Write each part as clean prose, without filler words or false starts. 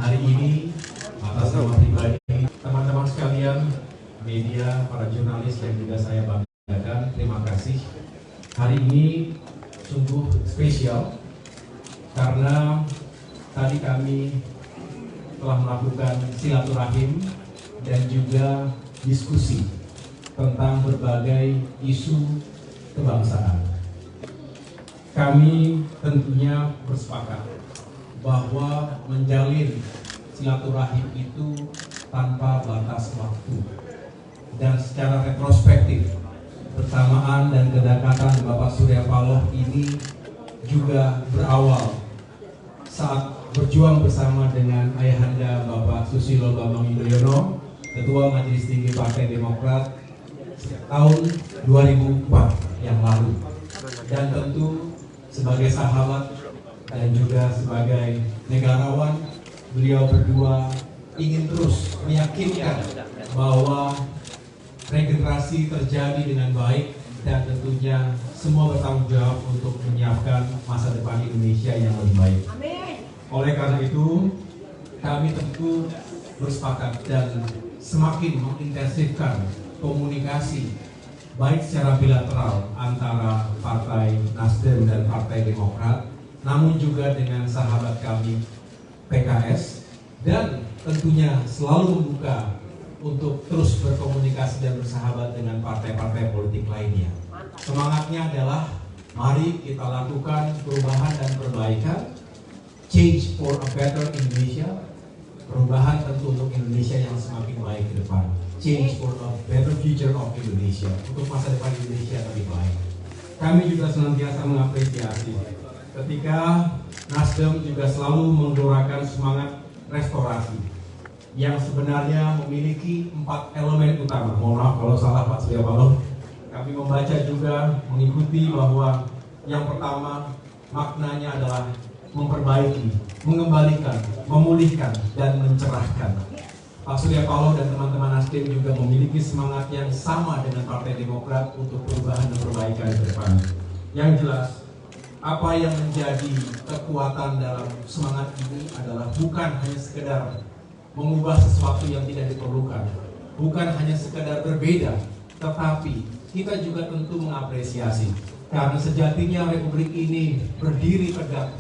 hari ini atas nama pribadi teman-teman sekalian, media, para jurnalis yang juga saya banggakan, terima kasih. Hari ini sungguh spesial karena tadi kami telah melakukan silaturahim dan juga diskusi tentang berbagai isu kebangsaan. Kami tentunya bersepakat bahwa menjalin silaturahim itu tanpa batas waktu dan secara retrospektif bersamaan dan kedekatan Bapak Surya Paloh ini juga berawal saat berjuang bersama dengan ayahanda Bapak Susilo Bambang Yudhoyono, Ketua Majelis Tinggi Partai Demokrat tahun 2004 yang lalu. Dan tentu sebagai sahabat dan juga sebagai negarawan, beliau berdua ingin terus meyakinkan bahwa regenerasi terjadi dengan baik dan tentunya semua bertanggung jawab untuk menyiapkan masa depan Indonesia yang lebih baik. Oleh karena itu, kami tentu bersepakat dan semakin mengintensifkan komunikasi baik secara bilateral antara Partai Nasdem dan Partai Demokrat, namun juga dengan sahabat kami PKS, dan tentunya selalu membuka untuk terus berkomunikasi dan bersahabat dengan partai-partai politik lainnya. Semangatnya adalah mari kita lakukan perubahan dan perbaikan, change for a better Indonesia, perubahan tentu untuk Indonesia yang semakin baik ke depan, change for a better future of Indonesia, untuk masa depan Indonesia yang lebih baik. Kami juga senantiasa mengapresiasi ketika Nasdem juga selalu menggelorakan semangat restorasi yang sebenarnya memiliki 4 elemen utama. Mohon maaf kalau salah Pak Surya Paloh. Kami membaca juga mengikuti bahwa yang pertama maknanya adalah memperbaiki, mengembalikan, memulihkan, dan mencerahkan. Pak Surya Paloh dan teman-teman Nasdem juga memiliki semangat yang sama dengan Partai Demokrat untuk perubahan dan perbaikan ke depan. Yang jelas, apa yang menjadi kekuatan dalam semangat ini adalah bukan hanya sekedar mengubah sesuatu yang tidak diperlukan, bukan hanya sekedar berbeda, tetapi kita juga tentu mengapresiasi karena sejatinya Republik ini berdiri tegak,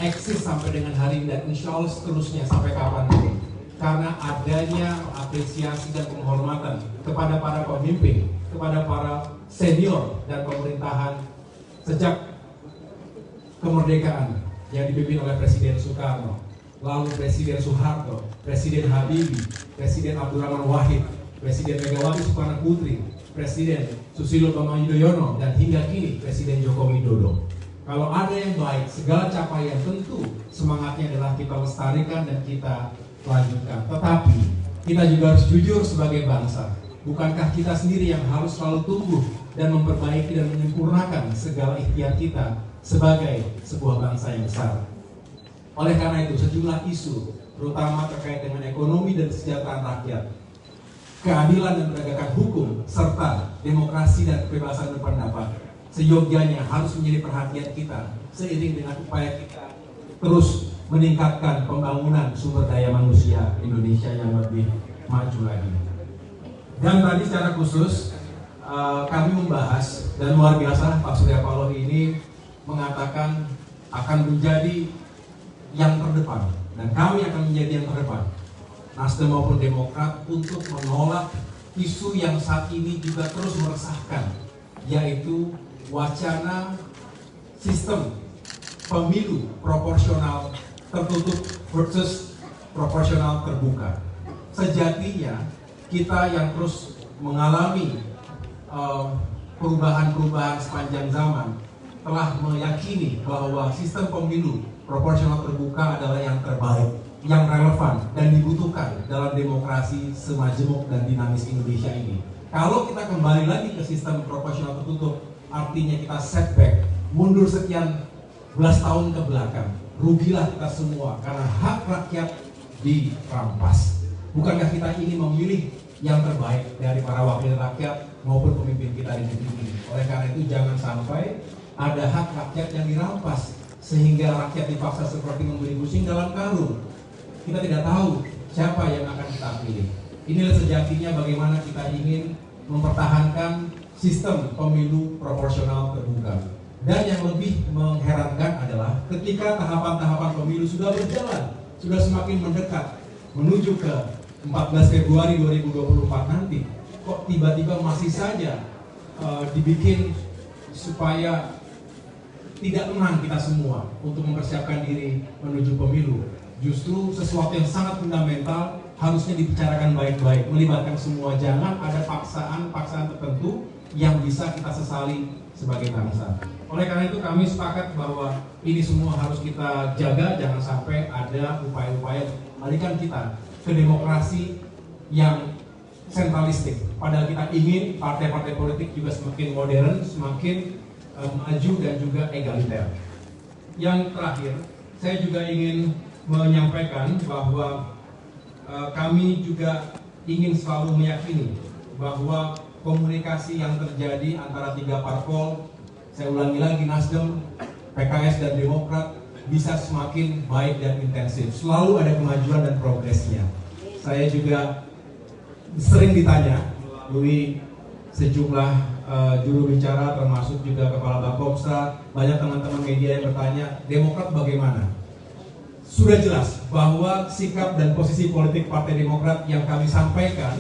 eksis sampai dengan hari ini dan insya Allah seterusnya sampai kapanpun karena adanya apresiasi dan penghormatan kepada para pemimpin, kepada para senior dan pemerintahan sejak kemerdekaan yang dipimpin oleh Presiden Soekarno, lalu Presiden Soeharto, Presiden Habibie, Presiden Abdurrahman Wahid, Presiden Megawati Soekarno Putri, Presiden Susilo Bambang Yudhoyono, dan hingga kini Presiden Joko Widodo. Kalau ada yang baik, segala capaian tentu semangatnya adalah kita lestarikan dan kita lanjutkan. Tetapi kita juga harus jujur sebagai bangsa. Bukankah kita sendiri yang harus selalu tumbuh dan memperbaiki dan menyempurnakan segala ikhtiar kita sebagai sebuah bangsa yang besar? Oleh karena itu, sejumlah isu, terutama terkait dengan ekonomi dan kesejahteraan rakyat, keadilan dan penegakan hukum, serta demokrasi dan kebebasan berpendapat, seyogyanya harus menjadi perhatian kita seiring dengan upaya kita terus meningkatkan pembangunan sumber daya manusia Indonesia yang lebih maju lagi. Dan tadi secara khusus kami membahas, dan luar biasa Pak Surya Paloh ini mengatakan akan menjadi yang terdepan, dan kami akan menjadi yang terdepan, Nasdem maupun Demokrat, untuk menolak isu yang saat ini juga terus meresahkan, yaitu wacana sistem pemilu proporsional tertutup versus proporsional terbuka. Sejatinya kita yang terus mengalami perubahan-perubahan sepanjang zaman telah meyakini bahwa sistem pemilu proporsional terbuka adalah yang terbaik, yang relevan dan dibutuhkan dalam demokrasi semajemuk dan dinamis Indonesia ini. Kalau kita kembali lagi ke sistem proporsional tertutup, artinya kita setback, mundur sekian belas tahun ke belakang, rugilah kita semua karena hak rakyat dirampas. Bukankah kita ingin memilih yang terbaik dari para wakil rakyat maupun pemimpin kita di negeri ini? Oleh karena itu jangan sampai ada hak rakyat yang dirampas sehingga rakyat dipaksa seperti membeli kucing dalam karung. kita tidak tahu siapa yang akan kita pilih. Inilah sejatinya bagaimana kita ingin mempertahankan sistem pemilu proporsional terbuka. Dan yang lebih mengherankan adalah ketika tahapan-tahapan pemilu sudah berjalan, sudah semakin mendekat menuju ke 14 Februari 2024 nanti, kok tiba-tiba masih saja dibikin supaya tidak tenang kita semua untuk mempersiapkan diri menuju pemilu. Justru sesuatu yang sangat fundamental harusnya dibicarakan baik-baik, melibatkan semua. Jangan ada paksaan tertentu yang bisa kita sesali sebagai bangsa. Oleh karena itu kami sepakat bahwa ini semua harus kita jaga, jangan sampai ada upaya-upaya alihkan kita ke demokrasi yang sentralistik. Padahal kita ingin partai-partai politik juga semakin modern, semakin maju dan juga egaliter. Yang terakhir, saya juga ingin menyampaikan bahwa kami juga ingin selalu meyakini bahwa komunikasi yang terjadi antara tiga parpol, saya ulangi lagi, Nasdem, PKS dan Demokrat, bisa semakin baik dan intensif. Selalu ada kemajuan dan progresnya. Saya juga sering ditanya melalui sejumlah juru bicara, termasuk juga Kepala Bapopsa, banyak teman-teman media yang bertanya, Demokrat bagaimana? Sudah jelas bahwa sikap dan posisi politik Partai Demokrat yang kami sampaikan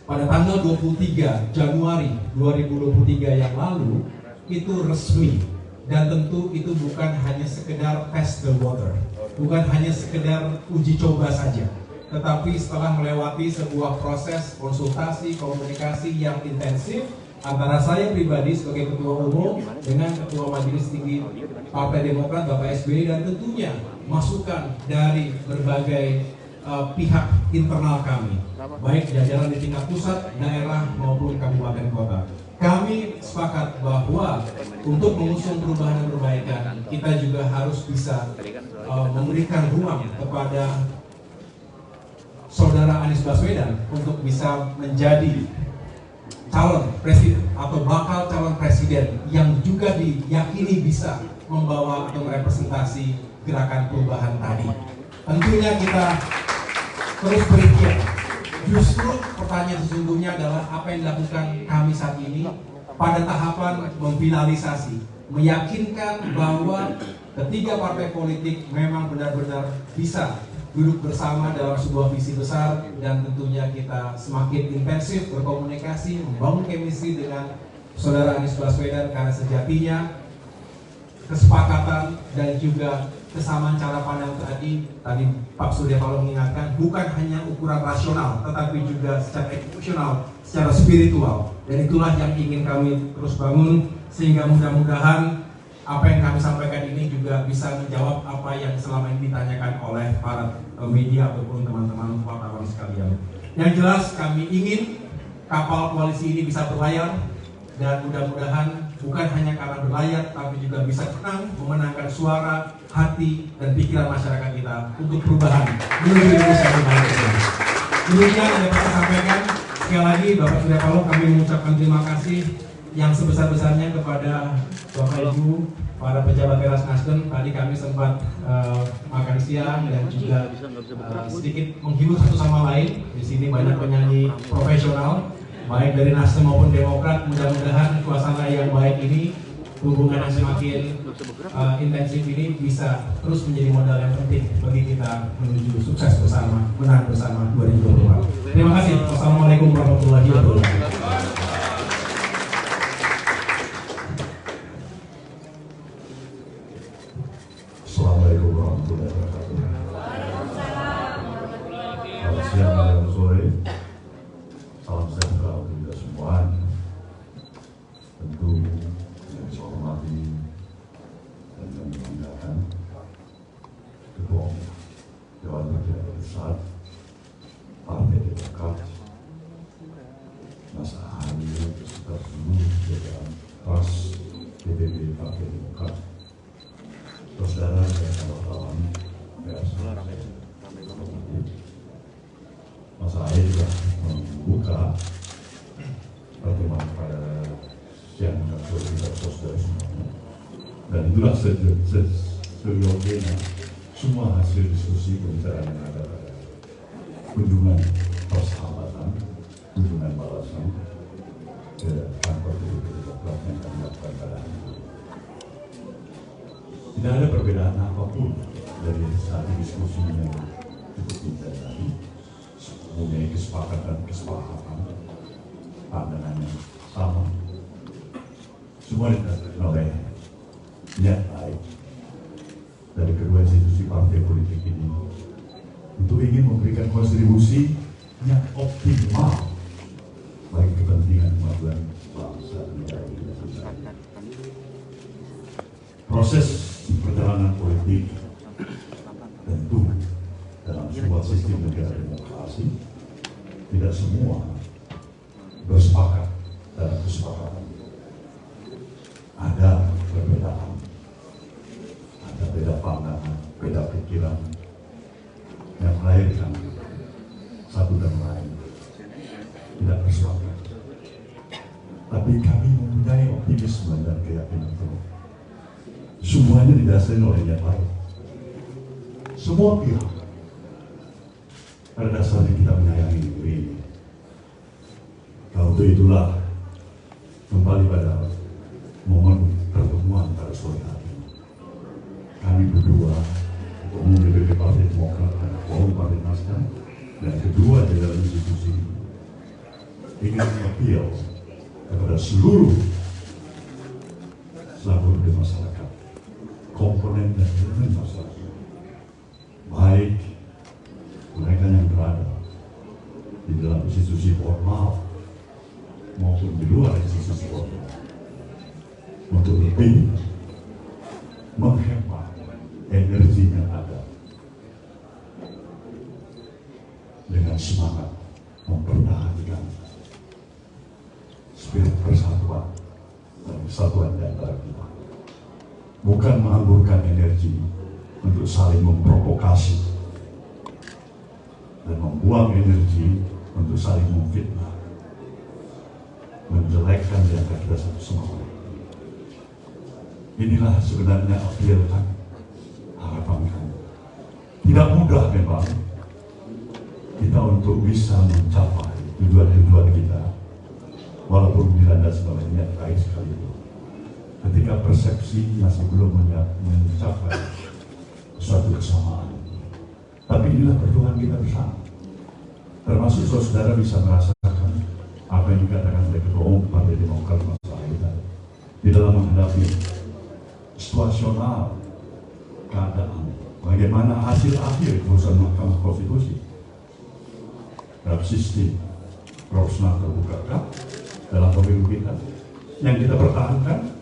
pada tanggal 23 Januari 2023 yang lalu itu resmi, dan tentu itu bukan hanya sekedar test the water, bukan hanya sekedar uji coba saja, tetapi setelah melewati sebuah proses konsultasi, komunikasi yang intensif antara saya pribadi sebagai Ketua Umum dengan Ketua Majelis Tinggi Partai Demokrat Bapak SBY, dan tentunya masukan dari berbagai pihak internal kami, baik jajaran di tingkat pusat, daerah maupun kabupaten kota. Kami sepakat bahwa untuk mengusung perubahan dan perbaikan, kita juga harus bisa memberikan ruang kepada Saudara Anies Baswedan untuk bisa menjadi calon presiden atau bakal calon presiden yang juga diyakini bisa membawa atau merepresentasi gerakan perubahan tadi. Tentunya kita terus berikhtiar. Justru pertanyaan sesungguhnya adalah apa yang dilakukan kami saat ini pada tahapan memfinalisasi, meyakinkan bahwa ketiga partai politik memang benar-benar bisa duduk bersama dalam sebuah visi besar, dan tentunya kita semakin intensif berkomunikasi, membangun chemistry dengan Saudara Anies Baswedan, karena sejatinya kesepakatan dan juga kesamaan cara pandang tadi Pak Surya Paloh mengingatkan, bukan hanya ukuran rasional, tetapi juga secara emosional, secara spiritual, dan itulah yang ingin kami terus bangun, sehingga mudah-mudahan apa yang kami sampaikan ini juga bisa menjawab apa yang selama ini ditanyakan oleh para media ataupun teman-teman wartawan sekalian. Yang jelas kami ingin kapal koalisi ini bisa berlayar, dan mudah-mudahan bukan hanya karena berlayar, tapi juga bisa tenang memenangkan suara, hati, dan pikiran masyarakat kita untuk perubahan menuju Indonesia yang baik. Demikian yang dapat saya sampaikan. Sekali lagi Bapak Surya Paloh, kami mengucapkan terima kasih yang sebesar-besarnya kepada Bapak Ibu, para pejabat teras Nasdem. Tadi kami sempat makan siang dan juga sedikit menghibur satu sama lain. Di sini banyak penyanyi profesional, baik dari Nasdem maupun Demokrat. Mudah-mudahan suasana yang baik ini, hubungan yang semakin intensif ini bisa terus menjadi modal yang penting bagi kita menuju sukses bersama, menang bersama 2024. Terima kasih. Wassalamualaikum warahmatullahi wabarakatuh. Assalamualaikum warahmatullahi wabarakatuh. Selamat siang, malam, sore. Salam sejahtera untuk kita semua. Tentu yang saya hormati dan yang membanggakan Ketua Dewan Perwakilan Pusat Partai Demokrat, Mas Ahaye beserta seluruh jajaran PAS DPP Partai Demokrat, saudara dan kawan-kawan pers. Mas Ahaye juga membuka pertemuan pada siang sore kita saudara semuanya, dan itulah seyogianya semua hasil diskusi pembicaraan kunjungan persahabatan, kunjungan balasan ke kantor Demokrat yang kami lakukan pada hari ini. Tidak ada perbedaan apapun dari satu diskusi yang cukup indah tadi, mempunyai kesepakatan, pandangan yang sama. Semua didasarkan oleh niat baik dari kedua institusi partai politik ini untuk ingin memberikan kontribusi yang optimal bagi kepentingan kemajuan bangsa dan negara kita. Proses perjalanan politik tentu dalam sebuah sistem negara demokrasi tidak semua bersepakat dalam kesepakatan. Ada perbedaan, ada beda pandangan, beda pikiran yang melahirkan satu dan lain tidak bersepakat. Tapi kami mempunyai optimisme dan keyakinan penuh. Semuanya didasari oleh niat baik. Semua pihak pada dasarnya kita menyayangi negeri ini. Kalau itulah kembali pada momen pertemuan pada sore hari. Kami berdua, Umum DPP Partai Demokrat dan Umum Partai Nasdem, dan kedua di dalam institusi ingin appeal kepada seluruh di masyarakat, komponen dan elemen masyarakat, baik mereka yang berada di dalam institusi formal maupun di luar institusi formal, untuk lebih menghemat energi yang ada dengan semangat mempertahankan spirit persatuan dan kesatuan di antara kita, bukan menghamburkan energi untuk saling memprovokasi dan membuang energi untuk saling memfitnah, menjelekkan di antara kita satu sama lain. Inilah sebenarnya appeal kami, harapan kami. Tidak mudah memang kita untuk bisa mencapai tujuan-tujuan kita, walaupun dilandasi oleh niat baik sekalipun. Ketika persepsi masih belum mencapai suatu kesamaan. Tapi inilah perjuangan kita bersama. Termasuk saudara bisa merasakan apa yang dikatakan oleh Ketua Umum Partai Demokrat Mas Ahaye di dalam menghadapi situasional keadaan, bagaimana hasil akhir keputusan Mahkamah Konstitusi dalam sistem proporsional terbuka dalam pemilu kita yang kita pertahankan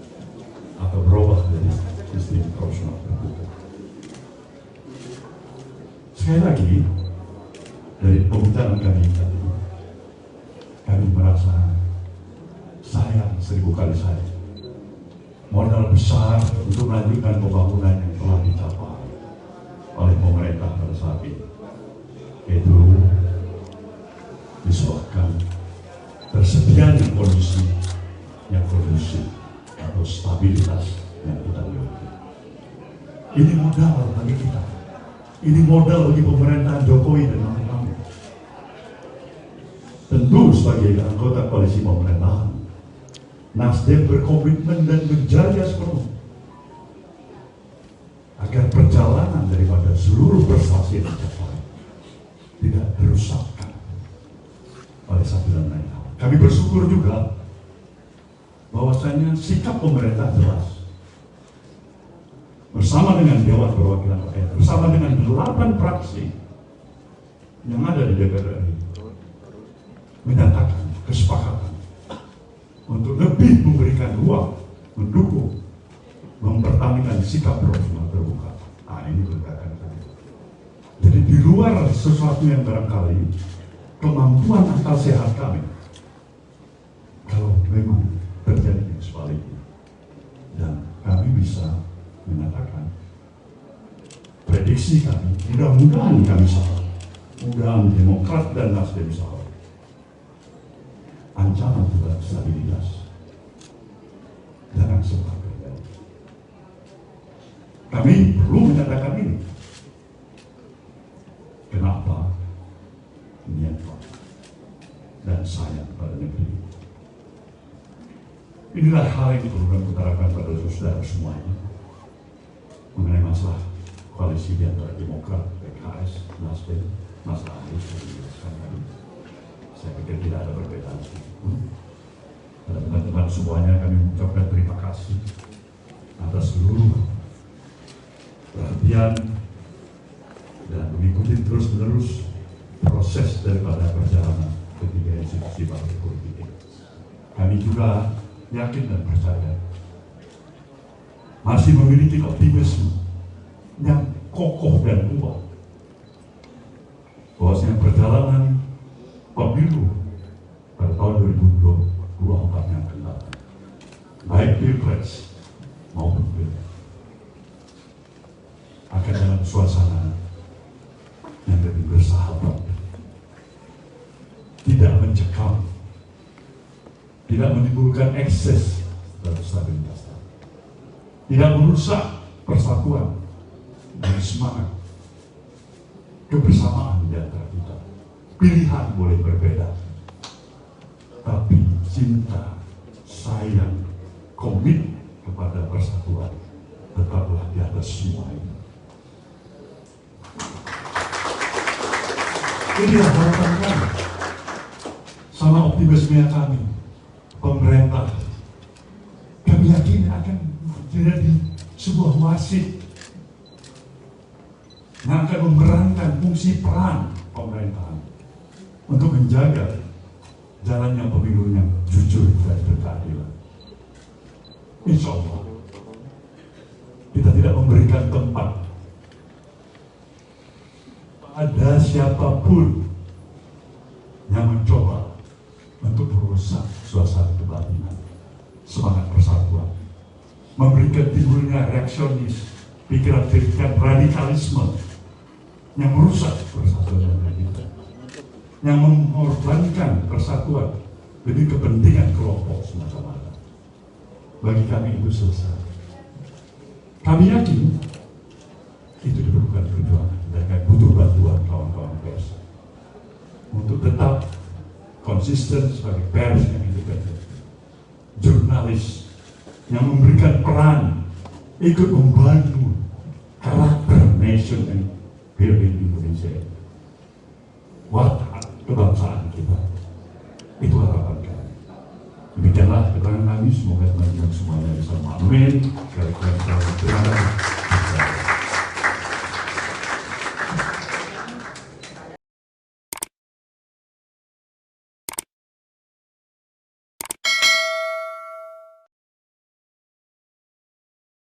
atau berubah dari sistem proporsional terbuka. Sekali lagi dari pembicaraan kami tadi, kami merasa sayang 1000 kali sayang. Modal besar untuk melanjutkan pembangunan yang telah dicapai oleh pemerintah pada saat ini itu disebabkan tersedianya kondisi yang kondusif atau stabilitas yang kita miliki. Ini modal bagi kita. Ini modal bagi pemerintahan Jokowi dan kawan-kawan. Tentu sebagai anggota koalisi pemerintahan, Nasdem berkomitmen dan menjaga sepenuh agar perjalanan daripada seluruh prestasi yang dicapai tidak dirusakkan oleh satu dan lain hal. Kami bersyukur juga bahwasanya sikap pemerintah jelas bersama dengan Dewan Perwakilan Rakyat, bersama dengan 8 fraksi yang ada di DPR RI menyatakan kesepakatan untuk lebih memberikan ruang, mendukung, mempertahankan sikap proporsional terbuka. Nah, ini berkaitan tadi. Jadi di luar sesuatu yang barangkali kemampuan akal sehat kami, kalau memang terjadi sebaliknya, dan kami bisa menyatakan prediksi kami, mudah-mudahan kami salah, mudah-mudahan Demokrat dan Nasdem salah. Ancaman terhadap stabilitas jangan sempat terjadi. Kami perlu menyatakan ini. Kenapa? dan sayang pada negeri. Inilah hal yang diperlukan utarakan pada saudara semuanya mengenai masalah koalisi di antara Demokrat, PKS, Nasdem, masalah Anies yang dijelaskan tadi. Saya pikir tidak ada perbedaan sedikitpun. Pada teman-teman semuanya kami mengucapkan terima kasih atas seluruh perhatian dan mengikuti terus-menerus proses daripada perjalanan ketiga institusi partai politik. Kami juga yakin dan percaya masih memiliki optimisme yang kokoh dan kuat bahwasanya perjalanan pemilu pada tahun 2024 yang akan datang, baik Pilpres maupun Pilpres, akan dalam suasana yang lebih bersahabat, tidak mencekam, tidak menimbulkan ekses dan stabilitas, tidak merusak persatuan dan semangat kebersamaan di antara kita. Pilihan boleh berbeda, tapi cinta, sayang, komit kepada persatuan tetaplah di atas semua ini. Ini harapan kami, sama optimisme kami, pemerintah, kami yakin akan menjadi sebuah wasit yang akan memerankan fungsi peran pemerintahan untuk menjaga jalannya pemilu yang jujur dan berkeadilan. Insya Allah kita tidak memberikan tempat pada siapapun yang mencoba untuk merusak suasana kebatinan, semangat persatuan, memberikan timbulnya reaksionis, pikiran-pikiran radikalisme yang merusak persatuan kita, yang mengorbankan persatuan demi kepentingan kelompok semata-mata. Bagi kami itu selesai. Kami yakin itu diperlukan perjuangan dan kami butuh bantuan kawan-kawan pers untuk tetap konsisten sebagai pers yang independen, jurnalis yang memberikan peran ikut membantu karakter nation and building Indonesia, watak kebangsaan kita. Itu harapan kami. Demikianlah keterangan kami. Semoga teman-teman semuanya bisa memahami. Terima kasih.